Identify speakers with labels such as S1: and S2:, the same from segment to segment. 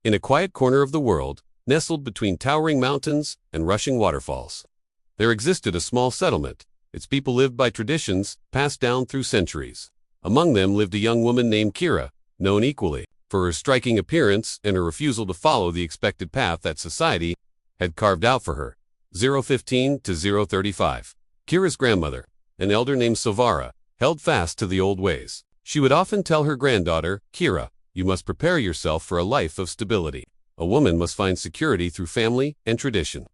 S1: In a quiet corner of the world, nestled between towering mountains and rushing waterfalls, there existed a small settlement. Its people lived by traditions passed down through centuries. Among them lived a young woman named Kira, known equally for her striking appearance and her refusal to follow the expected path that society had carved out for her. 015 to 035. Kira's grandmother, an elder named Savara, held fast to the old ways. She would often tell her granddaughter, Kira, you must prepare yourself for a life of stability. A woman must find security through family and tradition.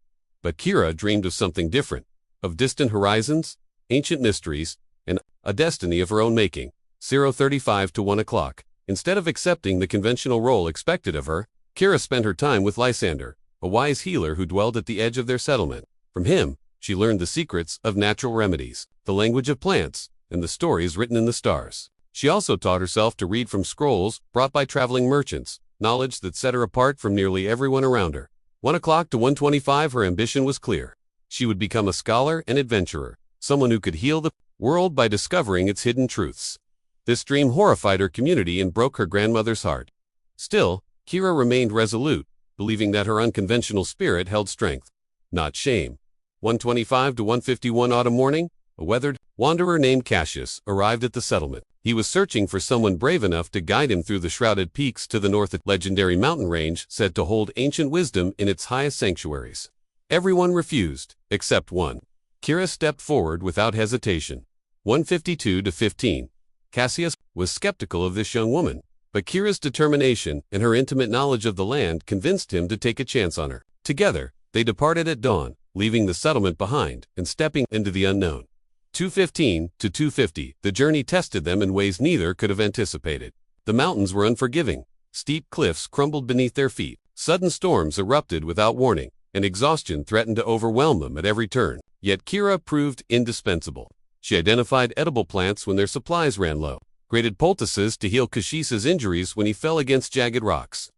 S1: But Kira dreamed of something different, of distant horizons, ancient mysteries, and a destiny of her own making. 035 to 1 o'clock. Instead of accepting the conventional role expected of her, Kira spent her time with Lysander, a wise healer who dwelled at the edge of their settlement. From him, she learned the secrets of natural remedies, the language of plants, and the stories written in the stars. She also taught herself to read from scrolls brought by traveling merchants, knowledge that set her apart from nearly everyone around her. 1 o'clock to 1:25, her ambition was clear. She would become a scholar and adventurer, someone who could heal the world by discovering its hidden truths. This dream horrified her community and broke her grandmother's heart. Still, Kira remained resolute, believing that her unconventional spirit held strength, not shame. 1:25 to 1:51 autumn morning, a weathered wanderer named Cassius arrived at the settlement. He was searching for someone brave enough to guide him through the shrouded peaks to the north, a legendary mountain range said to hold ancient wisdom in its highest sanctuaries. Everyone refused, except one. Kira stepped forward without hesitation. 1:52 to 15. Cassius was skeptical of this young woman, but Kira's determination and her intimate knowledge of the land convinced him to take a chance on her. Together, they departed at dawn, leaving the settlement behind and stepping into the unknown. 2:15 to 2:50. The journey tested them in ways neither could have anticipated. The mountains were unforgiving. Steep cliffs crumbled beneath their feet. Sudden storms erupted without warning, and exhaustion threatened to overwhelm them at every turn. Yet Kira proved indispensable. She identified edible plants when their supplies ran low, grated poultices to heal Cassius's injuries when he fell against jagged rocks,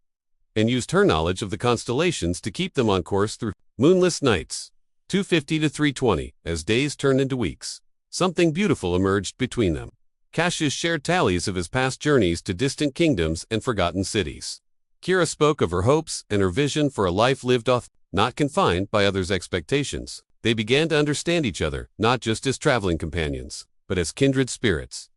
S1: and used her knowledge of the constellations to keep them on course through moonless nights. 2:50 to 3:20. As days turned into weeks, something beautiful emerged between them. Cassius shared tallies of his past journeys to distant kingdoms and forgotten cities. Kira spoke of her hopes and her vision for a life lived off, not confined by others' expectations. They began to understand each other, not just as traveling companions, but as kindred spirits.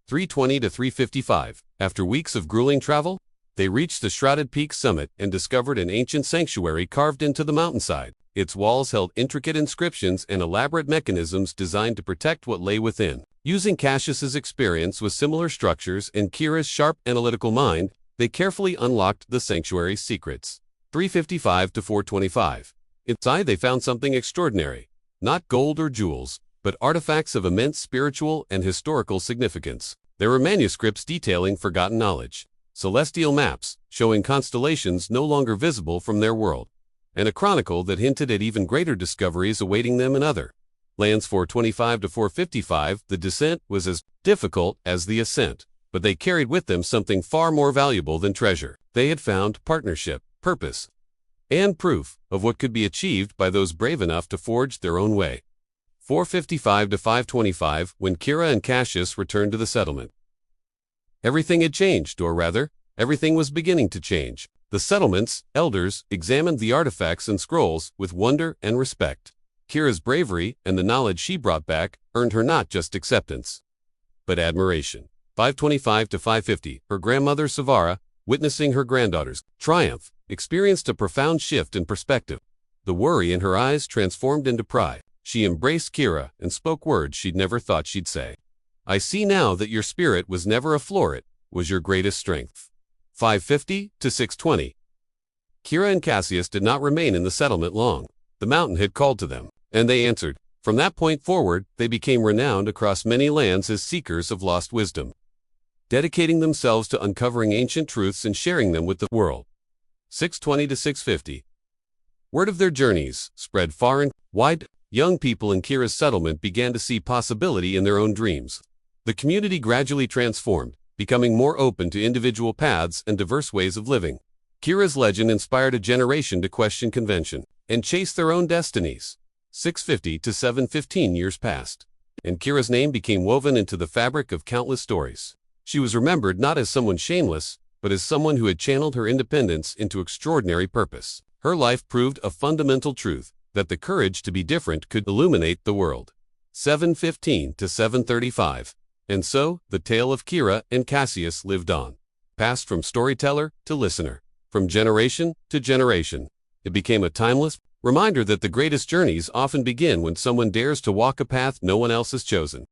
S1: 3:20 to 3:55. After weeks of grueling travel, they reached the shrouded peak summit and discovered an ancient sanctuary carved into the mountainside. Its walls held intricate inscriptions and elaborate mechanisms designed to protect what lay within. Using Cassius's experience with similar structures and Kira's sharp analytical mind, they carefully unlocked the sanctuary's secrets. 3:55 to 4:25. Inside they found something extraordinary. Not gold or jewels, but artifacts of immense spiritual and historical significance. There were manuscripts detailing forgotten knowledge, celestial maps showing constellations no longer visible from their world, and a chronicle that hinted at even greater discoveries awaiting them in other lands. 4:25 to 4:55. The descent was as difficult as the ascent, but they carried with them something far more valuable than treasure. They had found partnership, purpose, and proof of what could be achieved by those brave enough to forge their own way. 4:55 to 5:25. When Kira and Cassius returned to the settlement, everything had changed, or rather, everything was beginning to change. The settlement's elders examined the artifacts and scrolls with wonder and respect. Kira's bravery and the knowledge she brought back earned her not just acceptance, but admiration. 5:25 to 5:50. Her grandmother Savara, witnessing her granddaughter's triumph, experienced a profound shift in perspective. The worry in her eyes transformed into pride. She embraced Kira and spoke words she'd never thought she'd say. I see now that your spirit was never a flaw, it was your greatest strength. 5:50 to 6:20. Kira and Cassius did not remain in the settlement long. The mountain had called to them, and they answered. From that point forward, they became renowned across many lands as seekers of lost wisdom, dedicating themselves to uncovering ancient truths and sharing them with the world. 6:20 to 6:50. Word of their journeys spread far and wide. Young people in Kira's settlement began to see possibility in their own dreams. The community gradually transformed, becoming more open to individual paths and diverse ways of living. Kira's legend inspired a generation to question convention and chase their own destinies. 6:50 to 7:15 years passed, and Kira's name became woven into the fabric of countless stories. She was remembered not as someone shameless, but but as someone who had channeled her independence into extraordinary purpose. Her life proved a fundamental truth, that the courage to be different could illuminate the world. 7:15 to 7:35. And so, the tale of Kira and Cassius lived on. Passed from storyteller to listener, from generation to generation. It became a timeless reminder that the greatest journeys often begin when someone dares to walk a path no one else has chosen.